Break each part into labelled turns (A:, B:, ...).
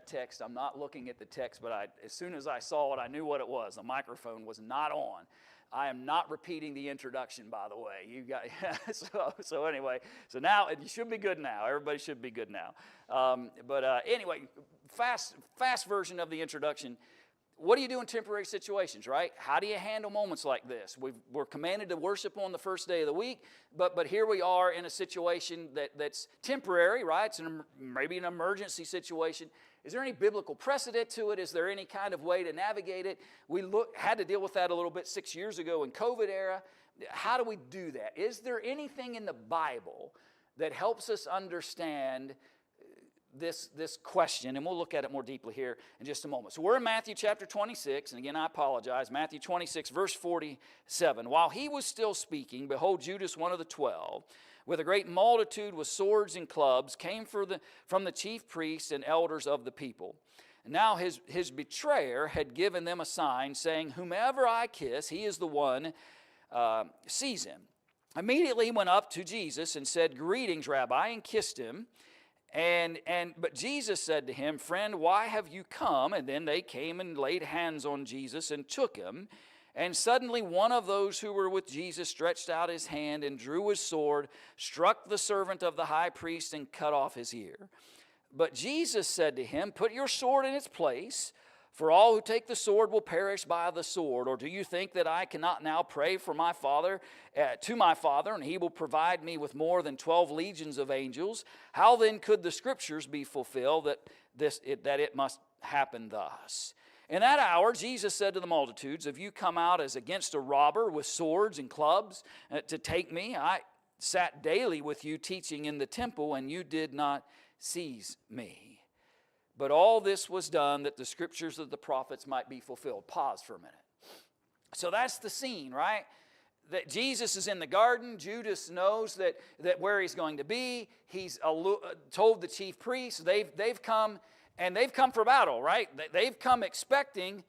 A: that text. I'm not looking at the text, but as soon as I saw it, I knew what it was. The microphone was not on. I am not repeating the introduction, by the way. You got so anyway. So now you should be good now. Everybody should be good now. Anyway, fast version of the introduction. What do you do in temporary situations, right? How do you handle moments like this? We're commanded to worship on the first day of the week, but here we are in a situation that's temporary, right? It's maybe an emergency situation. Is there any biblical precedent to it? Is there any kind of way to navigate it? We had to deal with that a little bit 6 years ago in COVID era. How do we do that? Is there anything in the Bible that helps us understand this question, and we'll look at it more deeply here in just a moment. So we're in Matthew chapter 26, and again I apologize, Matthew 26 verse 47. While he was still speaking, behold, Judas, one of the 12, with a great multitude with swords and clubs, came from the chief priests and elders of the people. And now his betrayer had given them a sign, saying, whomever I kiss, he is the one, seize him. Immediately he went up to Jesus and said, greetings, Rabbi, and kissed him. But Jesus said to him, friend, why have you come? And then they came and laid hands on Jesus and took him. And suddenly one of those who were with Jesus stretched out his hand and drew his sword, struck the servant of the high priest, and cut off his ear. But Jesus said to him, put your sword in its place, for all who take the sword will perish by the sword. Or do you think that I cannot now pray for my Father, to my Father, and he will provide me with more than 12 legions of angels? How then could the scriptures be fulfilled that it must happen thus? In that hour, Jesus said to the multitudes, have you come out as against a robber with swords and clubs to take me? I sat daily with you teaching in the temple, and you did not seize me. But all this was done that the scriptures of the prophets might be fulfilled. Pause for a minute. So that's the scene, right? That Jesus is in the garden. Judas knows that where he's going to be. He's told the chief priests. They've come, and they've come for battle, right? They've come expecting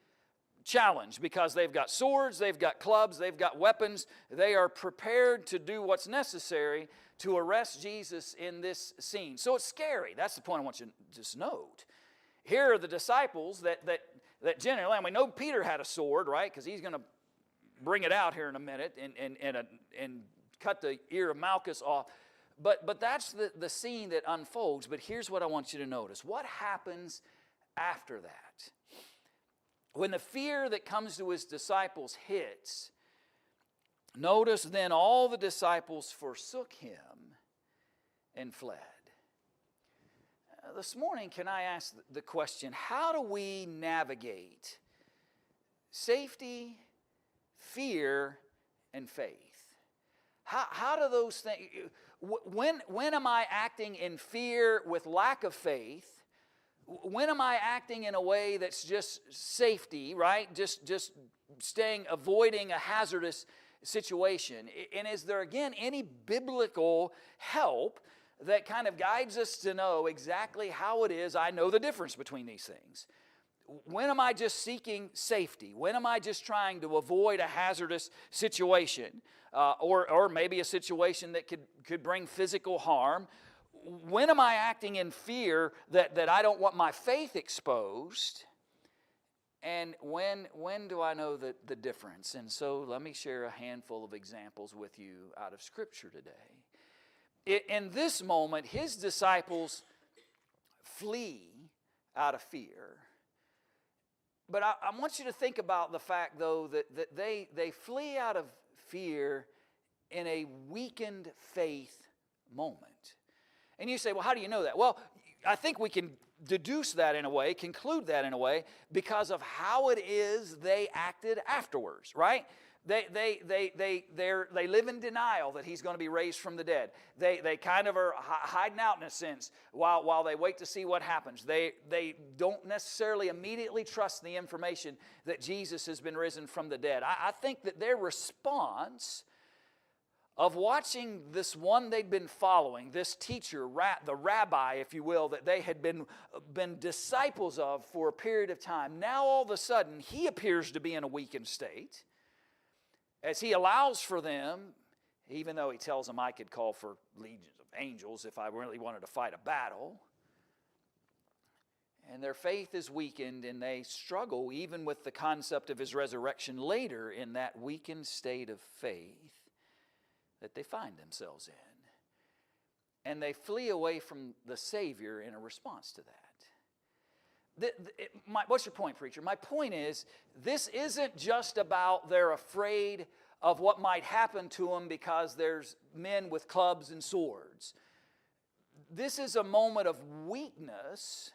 A: challenge because they've got swords, they've got clubs, they've got weapons. They are prepared to do what's necessary to arrest Jesus in this scene. So it's scary. That's the point I want you to just note. Here are the disciples that generally, and we know Peter had a sword, right? Because he's going to bring it out here in a minute and cut the ear of Malchus off. But that's the scene that unfolds. But here's what I want you to notice. What happens after that? When the fear that comes to his disciples hits, notice then all the disciples forsook him and fled. This morning, can I ask the question, how do we navigate safety, fear, and faith? How do those things, when am I acting in fear with lack of faith? When am I acting in a way that's just safety, right? Just avoiding a hazardous situation? And is there, again, any biblical help that kind of guides us to know exactly how it is I know the difference between these things? When am I just seeking safety? When am I just trying to avoid a hazardous situation? Or maybe a situation that could bring physical harm? When am I acting in fear that I don't want my faith exposed? And when do I know the difference? And so let me share a handful of examples with you out of Scripture today. In this moment, his disciples flee out of fear. But I want you to think about the fact, though, that they flee out of fear in a weakened faith moment. And you say, well, how do you know that? Well, I think we can deduce that in a way, conclude that in a way, because of how it is they acted afterwards, right? They live in denial that he's going to be raised from the dead. They kind of are hiding out in a sense while they wait to see what happens. They don't necessarily immediately trust the information that Jesus has been risen from the dead. I think that their response of watching this one they'd been following, this teacher, the rabbi, if you will, that they had been disciples of for a period of time, now all of a sudden he appears to be in a weakened state. As he allows for them, even though he tells them I could call for legions of angels if I really wanted to fight a battle, And their faith is weakened, and they struggle even with the concept of his resurrection later in that weakened state of faith that they find themselves in. And they flee away from the Savior in a response to that. What's your point, preacher? My point is, this isn't just about they're afraid of what might happen to them because there's men with clubs and swords. This is a moment of weakness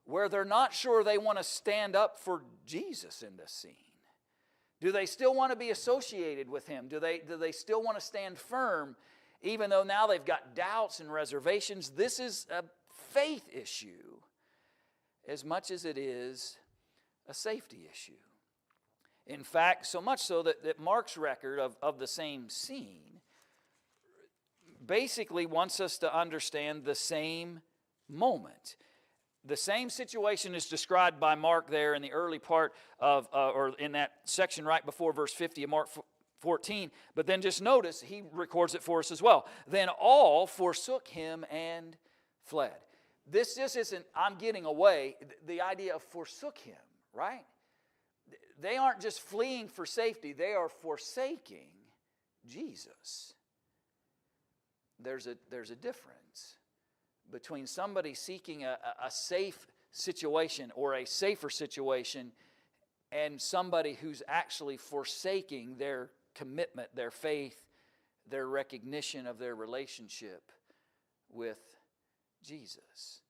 A: where they're not sure they want to stand up for Jesus in this scene. Do they still want to be associated with him? Do they still want to stand firm, even though now they've got doubts and reservations? This is a faith issue as much as it is a safety issue. In fact, so much so that Mark's record of the same scene basically wants us to understand the same moment. The same situation is described by Mark there in the early part of, or in that section right before verse 50 of Mark 14. But then just notice, he records it for us as well. Then all forsook him and fled. This just isn't, I'm getting away, the idea of forsook him, right? They aren't just fleeing for safety, they are forsaking Jesus. There's a difference between somebody seeking a safe situation or a safer situation and somebody who's actually forsaking their commitment, their faith, their recognition of their relationship with Jesus.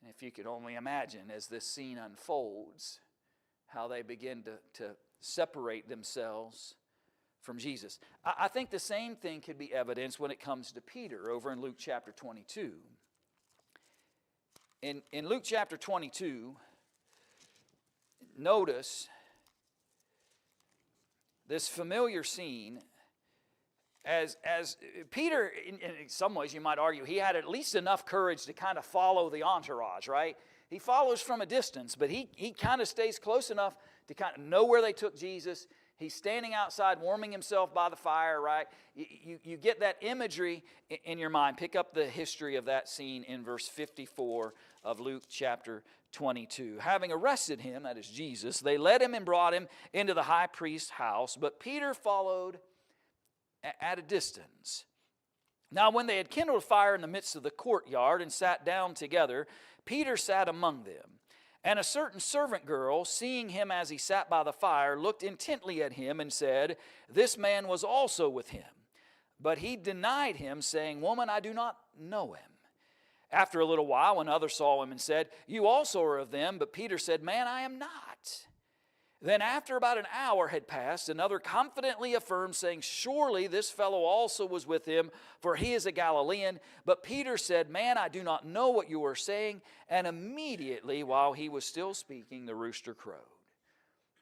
A: And if you could only imagine as this scene unfolds, how they begin to separate themselves from Jesus. I think the same thing could be evidenced when it comes to Peter over in Luke chapter 22. In Luke chapter 22, notice this familiar scene as Peter, in some ways you might argue, he had at least enough courage to kind of follow the entourage, right? He follows from a distance, but he kind of stays close enough to kind of know where they took Jesus. He's standing outside warming himself by the fire, right? You get that imagery in your mind. Pick up the history of that scene in verse 54 of Luke chapter 22. Having arrested him, that is Jesus, they led him and brought him into the high priest's house, but Peter followed at a distance. Now when they had kindled a fire in the midst of the courtyard and sat down together, Peter sat among them. And a certain servant girl, seeing him as he sat by the fire, looked intently at him and said, "This man was also with him." But he denied him, saying, "Woman, I do not know him." After a little while, when others saw him and said, "You also are of them," but Peter said, "Man, I am not." Then after about an hour had passed, another confidently affirmed, saying, "Surely this fellow also was with him, for he is a Galilean." But Peter said, "Man, I do not know what you are saying." And immediately, while he was still speaking, the rooster crowed.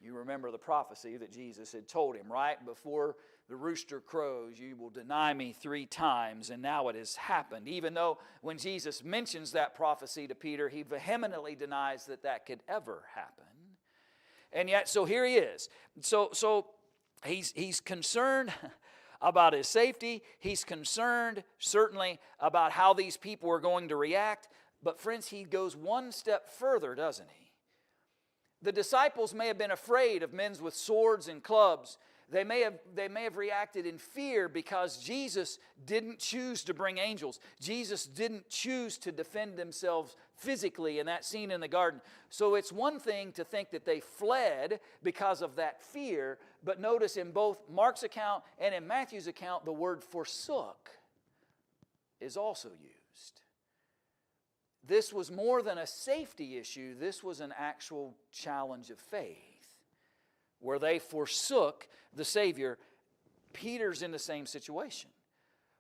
A: You remember the prophecy that Jesus had told him, right? Before the rooster crows, you will deny me 3 times, and now it has happened. Even though when Jesus mentions that prophecy to Peter, he vehemently denies that that could ever happen. And yet, so here he is. So he's concerned about his safety. He's concerned, certainly, about how these people are going to react. But friends, he goes one step further, doesn't he? The disciples may have been afraid of men with swords and clubs. They may have reacted in fear because Jesus didn't choose to bring angels. Jesus didn't choose to defend themselves physically in that scene in the garden. So it's one thing to think that they fled because of that fear, but notice in both Mark's account and in Matthew's account, the word forsook is also used. This was more than a safety issue. This was an actual challenge of faith, where they forsook the Savior. Peter's in the same situation.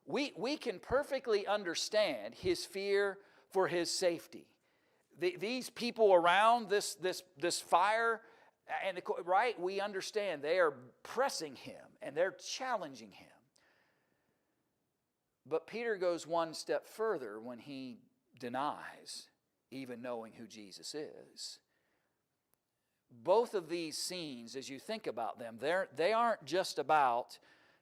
A: We can perfectly understand his fear for his safety. These people around this fire, and right, we understand they are pressing him and they're challenging him. But Peter goes one step further when he denies even knowing who Jesus is. Both of these scenes, as you think about them, they aren't just about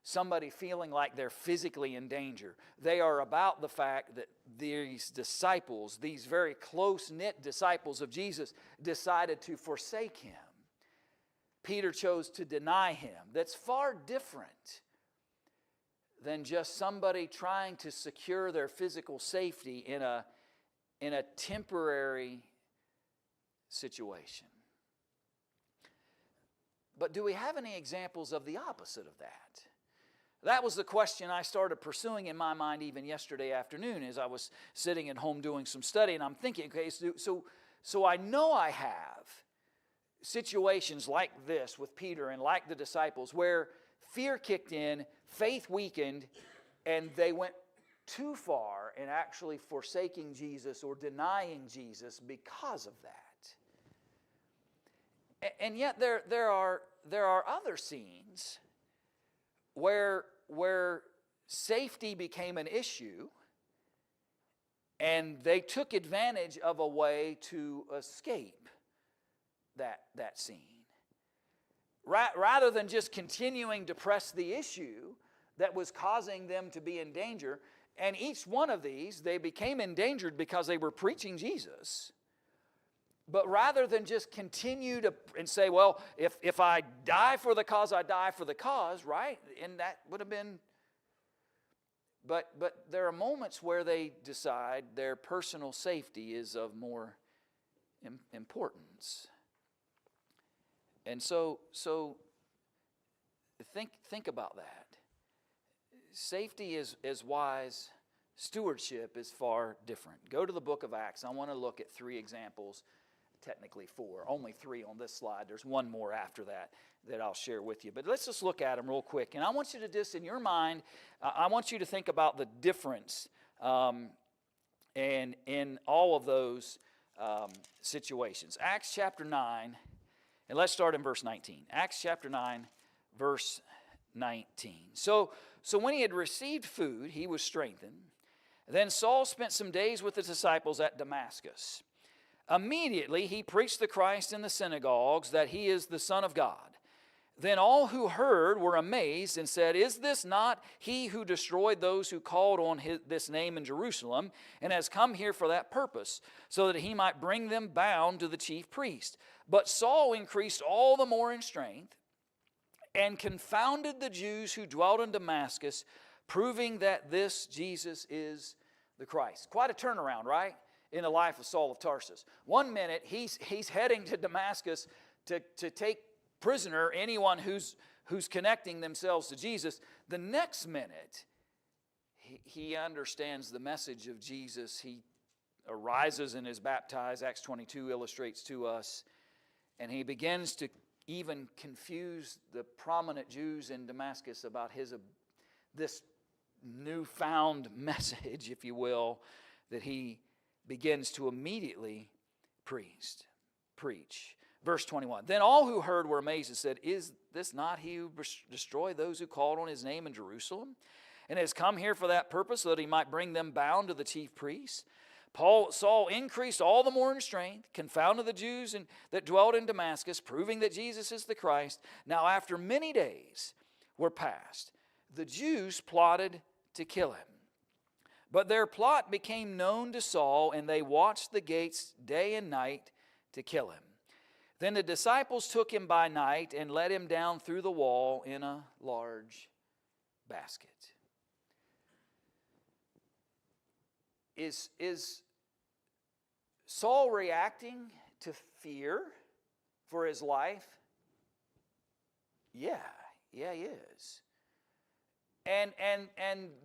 A: somebody feeling like they're physically in danger. They are about the fact that these disciples, these very close-knit disciples of Jesus, decided to forsake him. Peter chose to deny him. That's far different than just somebody trying to secure their physical safety in a temporary situation. But do we have any examples of the opposite of that? That was the question I started pursuing in my mind even yesterday afternoon as I was sitting at home doing some study, and I'm thinking, okay, so I know I have situations like this with Peter and like the disciples where fear kicked in, faith weakened, and they went too far in actually forsaking Jesus or denying Jesus because of that. And yet there are other scenes where safety became an issue and they took advantage of a way to escape that scene. Rather than just continuing to press the issue that was causing them to be in danger, and each one of these, they became endangered because they were preaching Jesus. But rather than just continue to and say, well, if I die for the cause, I die for the cause, right? And that would have been... But there are moments where they decide their personal safety is of more importance. And so think about that. Safety is wise. Stewardship is far different. Go to the book of Acts. I want to look at 3 examples. Technically 4. Only 3 on this slide. There's one more after that I'll share with you. But let's just look at them real quick. And I want you to just, in your mind, I want you to think about the difference and in all of those situations. Acts chapter 9, and let's start in verse 19. Acts chapter 9, verse 19. So when he had received food, he was strengthened. Then Saul spent some days with the disciples at Damascus. Immediately he preached the Christ in the synagogues, that he is the Son of God. Then all who heard were amazed and said, is this not he who destroyed those who called on this name in Jerusalem, and has come here for that purpose, so that he might bring them bound to the chief priest? But Saul increased all the more in strength, and confounded the Jews who dwelt in Damascus, proving that this Jesus is the Christ. Quite a turnaround, right? In the life of Saul of Tarsus. One minute, he's heading to Damascus to take prisoner anyone who's connecting themselves to Jesus. The next minute, he understands the message of Jesus. He arises and is baptized. Acts 22 illustrates to us. And he begins to even confuse the prominent Jews in Damascus about this newfound message, if you will, that he begins to immediately preach. Verse 21, then all who heard were amazed and said, is this not he who destroyed those who called on his name in Jerusalem, and has come here for that purpose, so that he might bring them bound to the chief priests? Saul increased all the more in strength, confounded the Jews that dwelt in Damascus, proving that Jesus is the Christ. Now after many days were passed, the Jews plotted to kill him. But their plot became known to Saul, and they watched the gates day and night to kill him. Then the disciples took him by night and let him down through the wall in a large basket. Is Saul reacting to fear for his life? Yeah, he is. And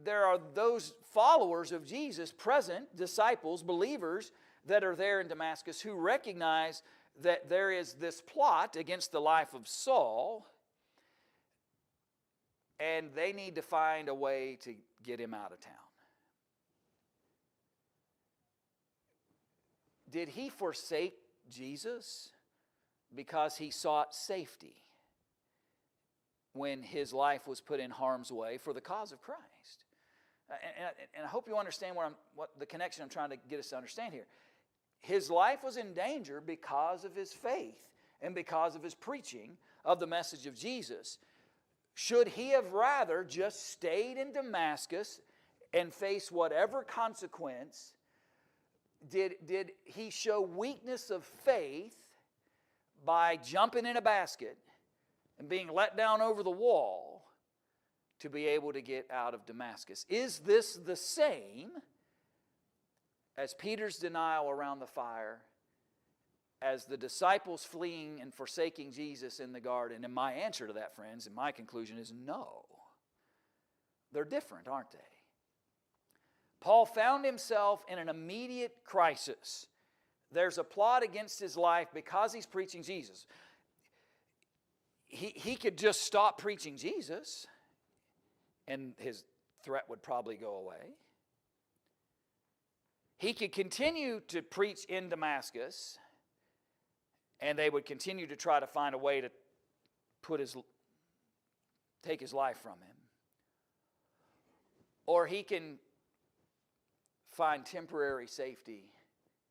A: there are those followers of Jesus present, disciples, believers, that are there in Damascus who recognize that there is this plot against the life of Saul, and they need to find a way to get him out of town. Did he forsake Jesus because he sought safety when his life was put in harm's way for the cause of Christ? And I hope you understand what the connection I'm trying to get us to understand here. His life was in danger because of his faith and because of his preaching of the message of Jesus. Should he have rather just stayed in Damascus and faced whatever consequence? Did he show weakness of faith by jumping in a basket and being let down over the wall to be able to get out of Damascus? Is this the same as Peter's denial around the fire, as the disciples fleeing and forsaking Jesus in the garden? And my answer to that, friends, and my conclusion is no. They're different, aren't they? Paul found himself in an immediate crisis. There's a plot against his life because he's preaching Jesus. He could just stop preaching Jesus and his threat would probably go away. He could continue to preach in Damascus and they would continue to try to find a way to take his life from him. Or he can find temporary safety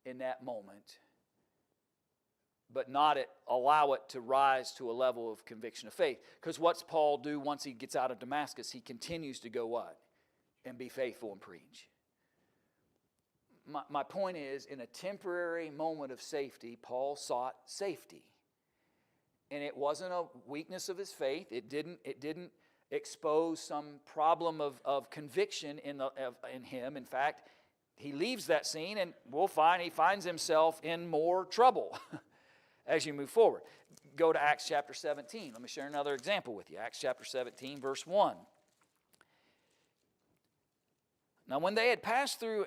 A: in that moment, but not allow it to rise to a level of conviction of faith. Because what's Paul do once he gets out of Damascus? He continues to go what? And be faithful and preach. My point is, in a temporary moment of safety, Paul sought safety. And it wasn't a weakness of his faith. It didn't expose some problem of conviction in him. In fact, he leaves that scene and we'll find he finds himself in more trouble as you move forward. Go to Acts chapter 17. Let me share another example with you. Acts chapter 17, verse 1. Now when they had passed through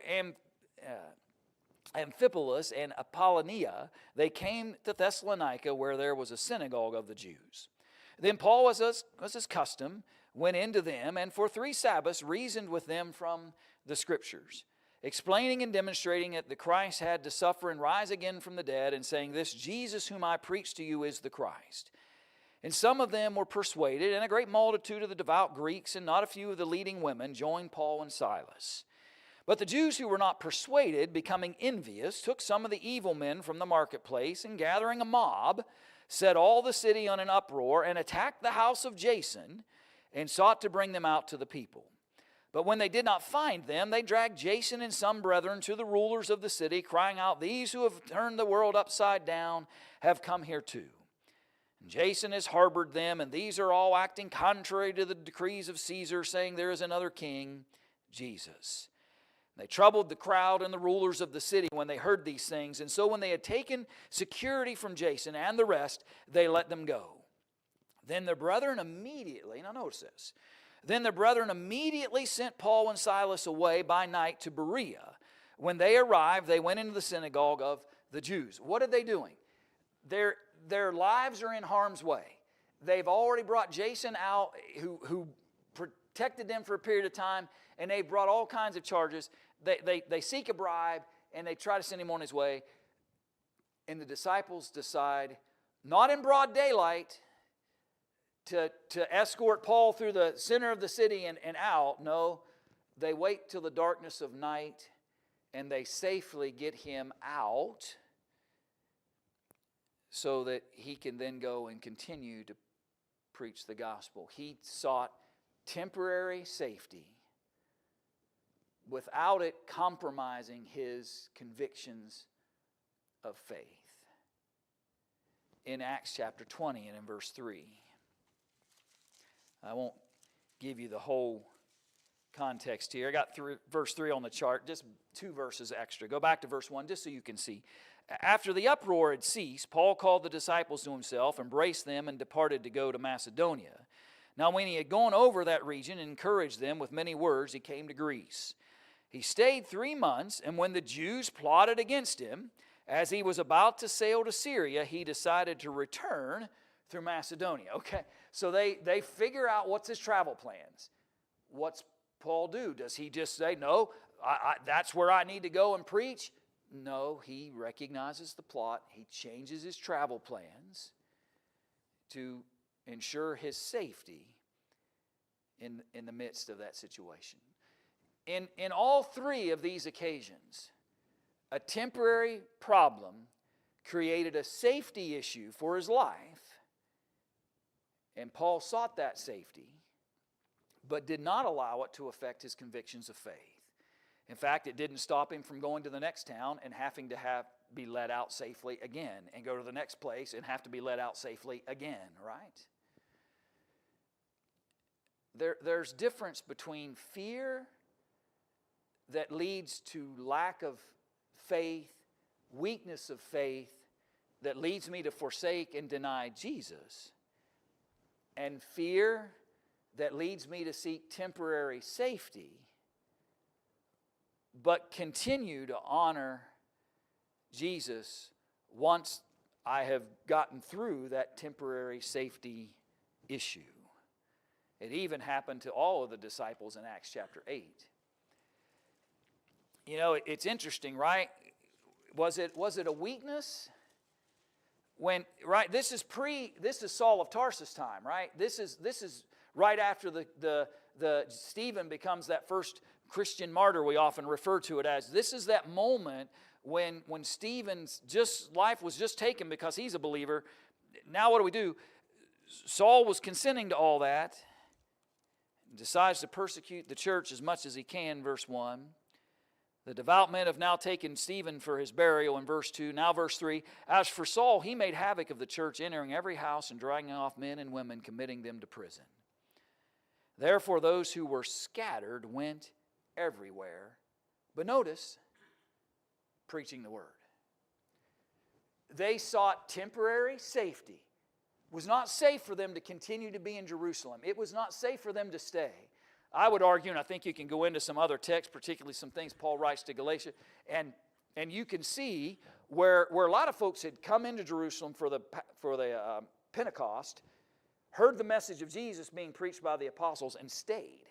A: Amphipolis and Apollonia, they came to Thessalonica, where there was a synagogue of the Jews. Then Paul, as his custom, went into them, and for 3 Sabbaths reasoned with them from the Scriptures, explaining and demonstrating that the Christ had to suffer and rise again from the dead, and saying, "This Jesus whom I preach to you is the Christ." And some of them were persuaded, and a great multitude of the devout Greeks and not a few of the leading women joined Paul and Silas. But the Jews who were not persuaded, becoming envious, took some of the evil men from the marketplace, and gathering a mob, set all the city on an uproar, and attacked the house of Jason, and sought to bring them out to the people. But when they did not find them, they dragged Jason and some brethren to the rulers of the city, crying out, "These who have turned the world upside down have come here too. And Jason has harbored them, and these are all acting contrary to the decrees of Caesar, saying there is another king, Jesus." They troubled the crowd and the rulers of the city when they heard these things. And so when they had taken security from Jason and the rest, they let them go. Then the brethren immediately, now notice this, then the brethren immediately sent Paul and Silas away by night to Berea. When they arrived, they went into the synagogue of the Jews. What are they doing? Their lives are in harm's way. They've already brought Jason out, who protected them for a period of time, and they brought all kinds of charges. They seek a bribe, and they try to send him on his way. And the disciples decide, not in broad daylight, to escort Paul through the center of the city and out. No, they wait till the darkness of night, and they safely get him out so that he can then go and continue to preach the gospel. He sought temporary safety without it compromising his convictions of faith. In Acts chapter 20 and in verse 3. I won't give you the whole context here. I got verse 3 on the chart, just 2 verses extra. Go back to verse 1 just so you can see. After the uproar had ceased, Paul called the disciples to himself, embraced them, and departed to go to Macedonia. Now when he had gone over that region and encouraged them with many words, he came to Greece. He stayed 3 months, and when the Jews plotted against him, as he was about to sail to Syria, he decided to return through Macedonia. Okay, so they figure out what's his travel plans. What's Paul do? Does he just say, no, that's where I need to go and preach? No, he recognizes the plot. He changes his travel plans to ensure his safety in the midst of that situation. In all 3 of these occasions, a temporary problem created a safety issue for his life, And Paul sought that safety, but did not allow it to affect his convictions of faith. In fact, it didn't stop him from going to the next town and having to be let out safely again, and go to the next place and have to be let out safely again, right? There's difference between fear that leads to lack of faith, weakness of faith, that leads me to forsake and deny Jesus, and fear that leads me to seek temporary safety, but continue to honor Jesus once I have gotten through that temporary safety issue. It even happened to all of the disciples in Acts chapter 8. You know, it's interesting, right? Was it a weakness? When, right, this is Saul of Tarsus time, right? This is right after the Stephen becomes that first Christian martyr, we often refer to it as. This is that moment when Stephen's life was just taken because he's a believer. Now what do? Saul was consenting to all that, decides to persecute the church as much as he can, verse 1. The devout men have now taken Stephen for his burial in verse 2. Now verse 3. As for Saul, he made havoc of the church, entering every house and dragging off men and women, committing them to prison. Therefore those who were scattered went everywhere. But notice, preaching the word. They sought temporary safety. It was not safe for them to continue to be in Jerusalem. It was not safe for them to stay. I would argue, and I think you can go into some other texts, particularly some things Paul writes to Galatia, and you can see where a lot of folks had come into Jerusalem for the Pentecost, heard the message of Jesus being preached by the apostles, and stayed.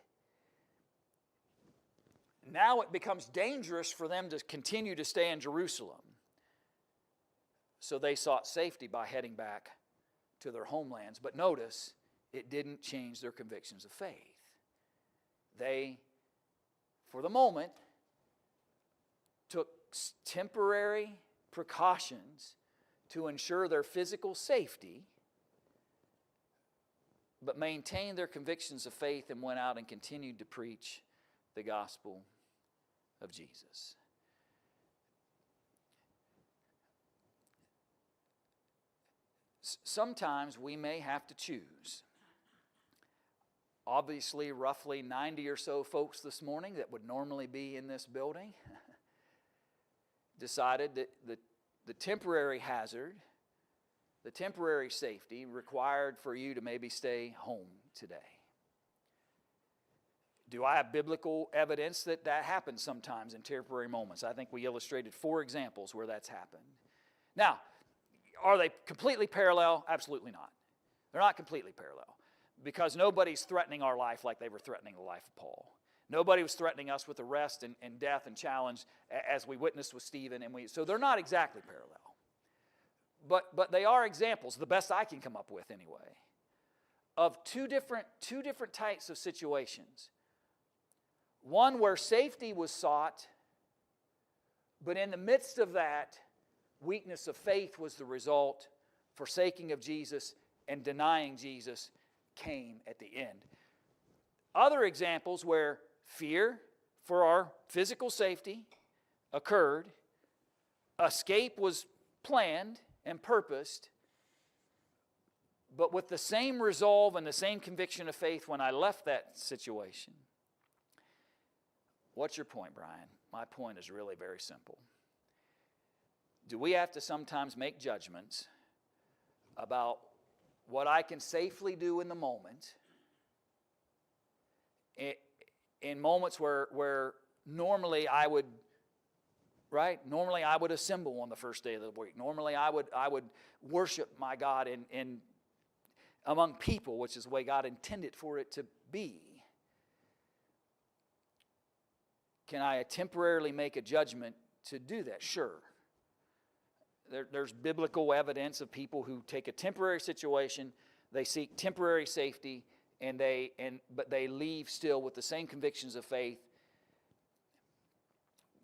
A: Now it becomes dangerous for them to continue to stay in Jerusalem. So they sought safety by heading back to their homelands. But notice, it didn't change their convictions of faith. They, for the moment, took temporary precautions to ensure their physical safety, but maintained their convictions of faith and went out and continued to preach the gospel of Jesus. Sometimes we may have to choose. Obviously, roughly 90 or so folks this morning that would normally be in this building decided that the temporary hazard, the temporary safety required for you to maybe stay home today. Do I have biblical evidence that happens sometimes in temporary moments? I think we illustrated 4 examples where that's happened. Now, are they completely parallel? Absolutely not. They're not completely parallel. Because nobody's threatening our life like they were threatening the life of Paul. Nobody was threatening us with arrest and death and challenge as we witnessed with Stephen. So they're not exactly parallel. But they are examples, the best I can come up with anyway, of two different types of situations. One where safety was sought, but in the midst of that, weakness of faith was the result, forsaking of Jesus and denying Jesus came at the end. Other examples where fear for our physical safety occurred, escape was planned and purposed, but with the same resolve and the same conviction of faith when I left that situation. What's your point, Brian? My point is really very simple. Do we have to sometimes make judgments about what I can safely do in the moment, in moments where normally I would, right? Normally I would assemble on the first day of the week. Normally I would worship my God in among people, which is the way God intended for it to be. Can I temporarily make a judgment to do that? Sure. There's biblical evidence of people who take a temporary situation, they seek temporary safety, but they leave still with the same convictions of faith.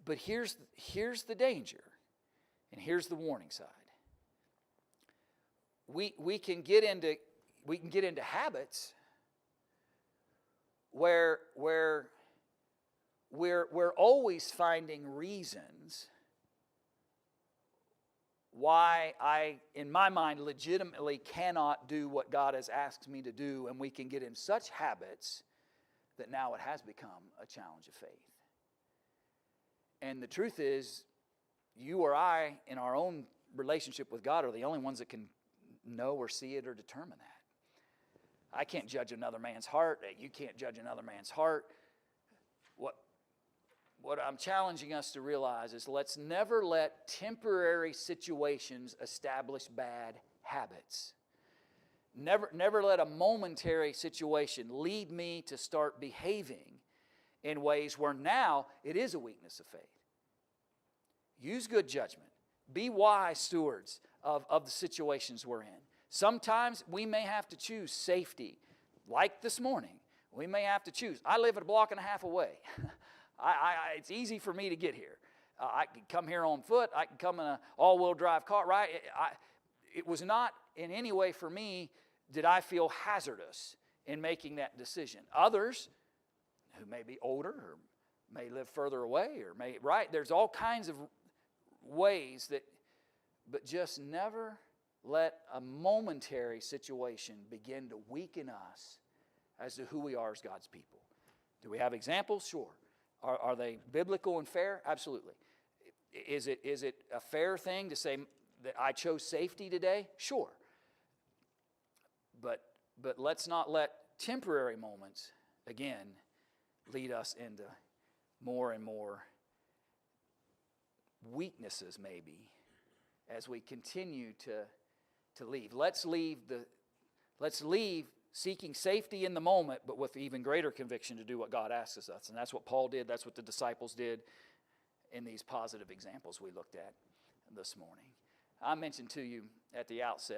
A: But here's the danger, and here's the warning side. We can get into we can get into habits where we're always finding reasons why I, in my mind, legitimately cannot do what God has asked me to do, and we can get in such habits that now it has become a challenge of faith. And the truth is, you or I, in our own relationship with God, are the only ones that can know or see it or determine that. I can't judge another man's heart. You can't judge another man's heart. What I'm challenging us to realize is, let's never let temporary situations establish bad habits. Never let a momentary situation lead me to start behaving in ways where now it is a weakness of faith. Use good judgment. Be wise stewards of the situations we're in. Sometimes we may have to choose safety. Like this morning, we may have to choose. I live a block and a half away. It's easy for me to get here. I can come here on foot. I can come in an all-wheel drive car, right? It was not in any way for me did I feel hazardous in making that decision. Others who may be older or may live further away or may, right? There's all kinds of ways that, but just never let a momentary situation begin to weaken us as to who we are as God's people. Do we have examples? Sure. Are they biblical and fair? Absolutely. Is it a fair thing to say that I chose safety today? Sure. But let's not let temporary moments, again, lead us into more and more weaknesses, maybe, as we continue to leave. Let's leave seeking safety in the moment, but with even greater conviction to do what God asks us. And that's what Paul did. That's what the disciples did in these positive examples we looked at this morning. I mentioned to you at the outset